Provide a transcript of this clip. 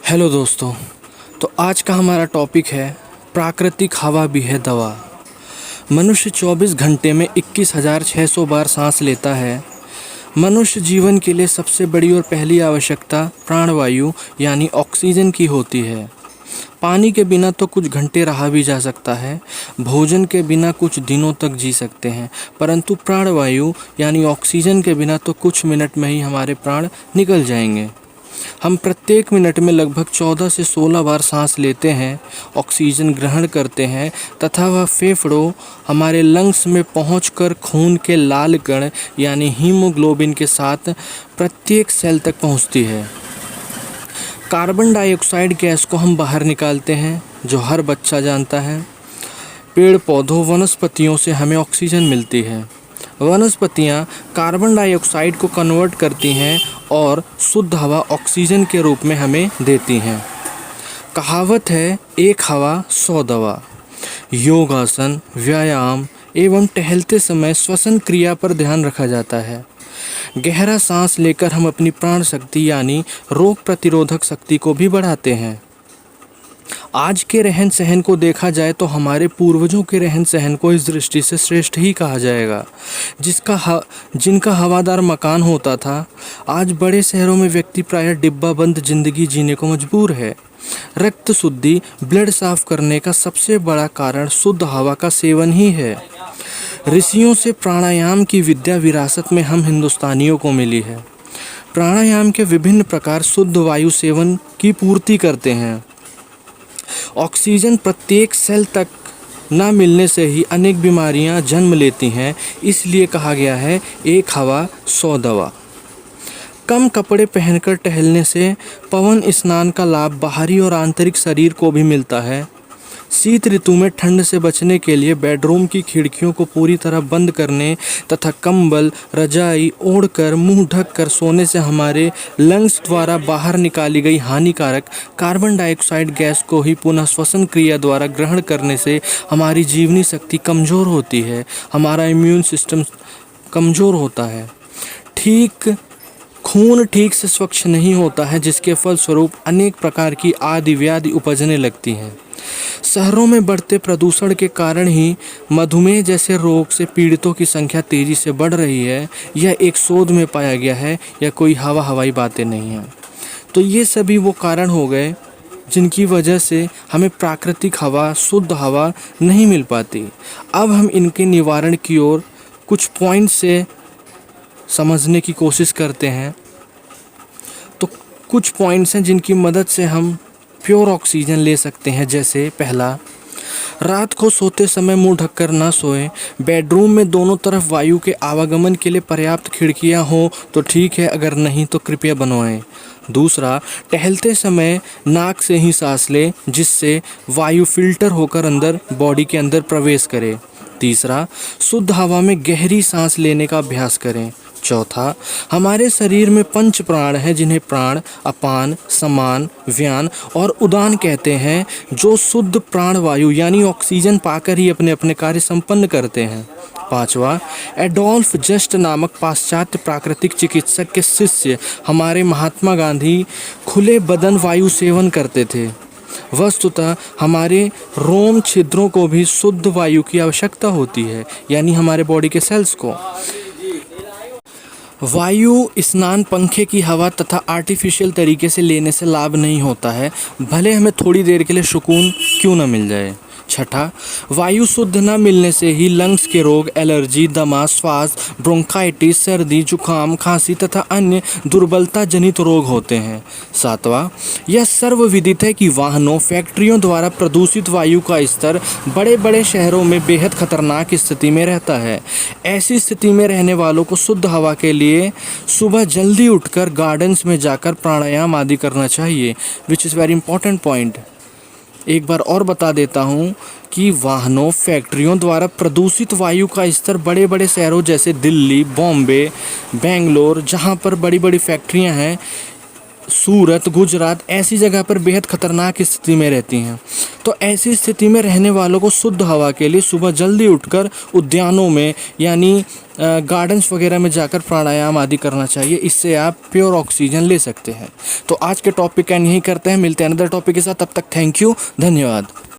Hello दोस्तों। तो आज का हमारा टॉपिक है प्राकृतिक हवा भी है दवा। मनुष्य 24 घंटे में 21,600 बार सांस लेता है। मनुष्य जीवन के लिए सबसे बड़ी और पहली आवश्यकता प्राणवायु यानी ऑक्सीजन की होती है। पानी के बिना तो कुछ घंटे रहा भी जा सकता है, भोजन के बिना कुछ दिनों तक जी सकते हैं, परंतु प्राणवायु यानी ऑक्सीजन के बिना तो कुछ मिनट में ही हमारे प्राण निकल जाएंगे। हम प्रत्येक मिनट में लगभग 14 से 16 बार सांस लेते हैं, ऑक्सीजन ग्रहण करते हैं तथा वह फेफड़ों हमारे लंग्स में पहुंचकर खून के लाल कण यानी हीमोग्लोबिन के साथ प्रत्येक सेल तक पहुंचती है। कार्बन डाइऑक्साइड गैस को हम बाहर निकालते हैं, जो हर बच्चा जानता है। पेड़ पौधों वनस्पतियों से हमें ऑक्सीजन मिलती है। वनस्पतियाँ कार्बन डाइऑक्साइड को कन्वर्ट करती हैं और शुद्ध हवा ऑक्सीजन के रूप में हमें देती हैं। कहावत है, एक हवा 100 दवा। योगासन, व्यायाम एवं टहलते समय श्वसन क्रिया पर ध्यान रखा जाता है। गहरा सांस लेकर हम अपनी प्राण शक्ति यानी रोग प्रतिरोधक शक्ति को भी बढ़ाते हैं। आज के रहन सहन को देखा जाए तो हमारे पूर्वजों के रहन सहन को इस दृष्टि से श्रेष्ठ ही कहा जाएगा। जिनका हवादार मकान होता था, आज बड़े शहरों में व्यक्ति प्रायः डिब्बा बंद जिंदगी जीने को मजबूर है। रक्त शुद्धि, ब्लड साफ करने का सबसे बड़ा कारण शुद्ध हवा का सेवन ही है। ऋषियों से प्राणायाम की विद्या विरासत में हम हिंदुस्तानियों को मिली है। प्राणायाम के विभिन्न प्रकार शुद्ध वायु सेवन की पूर्ति करते हैं। ऑक्सीजन प्रत्येक सेल तक न मिलने से ही अनेक बीमारियां जन्म लेती हैं, इसलिए कहा गया है, एक हवा 100 दवा। कम कपड़े पहनकर टहलने से पवन स्नान का लाभ बाहरी और आंतरिक शरीर को भी मिलता है। शीत ऋतु में ठंड से बचने के लिए बेडरूम की खिड़कियों को पूरी तरह बंद करने तथा कंबल, रजाई ओढ़कर मुंह ढककर सोने से हमारे लंग्स द्वारा बाहर निकाली गई हानिकारक कार्बन डाइऑक्साइड गैस को ही पुनः श्वसन क्रिया द्वारा ग्रहण करने से हमारी जीवनी शक्ति कमज़ोर होती है, हमारा इम्यून सिस्टम कमज़ोर होता है। खून ठीक से स्वच्छ नहीं होता है, जिसके फलस्वरूप अनेक प्रकार की आदि व्याधि उपजने लगती हैं। शहरों में बढ़ते प्रदूषण के कारण ही मधुमेह जैसे रोग से पीड़ितों की संख्या तेजी से बढ़ रही है। यह एक शोध में पाया गया है, यह कोई हवाई बातें नहीं हैं। तो ये सभी वो कारण हो गए जिनकी वजह से हमें प्राकृतिक हवा, शुद्ध हवा नहीं मिल पाती। अब हम इनके निवारण की ओर कुछ पॉइंट से समझने की कोशिश करते हैं। तो कुछ पॉइंट्स हैं जिनकी मदद से हम प्योर ऑक्सीजन ले सकते हैं। जैसे पहला, रात को सोते समय मुंह ढककर ना सोएं। बेडरूम में दोनों तरफ वायु के आवागमन के लिए पर्याप्त खिड़कियां हो तो ठीक है, अगर नहीं तो कृपया बनवाएं। दूसरा, टहलते समय नाक से ही सांस लें, जिससे वायु फिल्टर होकर अंदर बॉडी के अंदर प्रवेश करे। तीसरा, शुद्ध हवा में गहरी सांस लेने का अभ्यास करें। चौथा, हमारे शरीर में 5 प्राण हैं, जिन्हें प्राण, अपान, समान, व्यान और उदान कहते हैं, जो शुद्ध प्राण वायु यानी ऑक्सीजन पाकर ही अपने अपने कार्य संपन्न करते हैं। पांचवा, एडोल्फ जस्ट नामक पाश्चात्य प्राकृतिक चिकित्सक के शिष्य हमारे महात्मा गांधी खुले बदन वायु सेवन करते थे। वस्तुतः हमारे रोम छिद्रों को भी शुद्ध वायु की आवश्यकता होती है, यानी हमारे बॉडी के सेल्स को। वायु स्नान पंखे की हवा तथा आर्टिफिशियल तरीके से लेने से लाभ नहीं होता है, भले हमें थोड़ी देर के लिए सुकून क्यों न मिल जाए। छठा, वायु शुद्ध न मिलने से ही लंग्स के रोग, एलर्जी, दमा, श्वास, ब्रोंकाइटिस, सर्दी, जुकाम, खांसी तथा अन्य दुर्बलता जनित रोग होते हैं। सातवां, यह सर्वविदित है कि वाहनों, फैक्ट्रियों द्वारा प्रदूषित वायु का स्तर बड़े बड़े शहरों में बेहद खतरनाक स्थिति में रहता है। ऐसी स्थिति में रहने वालों को शुद्ध हवा के लिए सुबह जल्दी उठकर गार्डन्स में जाकर प्राणायाम आदि करना चाहिए, which is very important point. एक बार और बता देता हूँ कि वाहनों, फैक्ट्रियों द्वारा प्रदूषित वायु का स्तर बड़े बड़े शहरों जैसे दिल्ली, बॉम्बे, बेंगलोर, जहाँ पर बड़ी बड़ी फैक्ट्रियाँ हैं, सूरत, गुजरात ऐसी जगह पर बेहद खतरनाक स्थिति में रहती हैं। तो ऐसी स्थिति में रहने वालों को शुद्ध हवा के लिए सुबह जल्दी उठकर उद्यानों में यानी गार्डन्स वगैरह में जाकर प्राणायाम आदि करना चाहिए। इससे आप प्योर ऑक्सीजन ले सकते हैं। तो आज के टॉपिक का यही करते हैं, मिलते हैं अनदर टॉपिक के साथ। तब तक थैंक यू, धन्यवाद।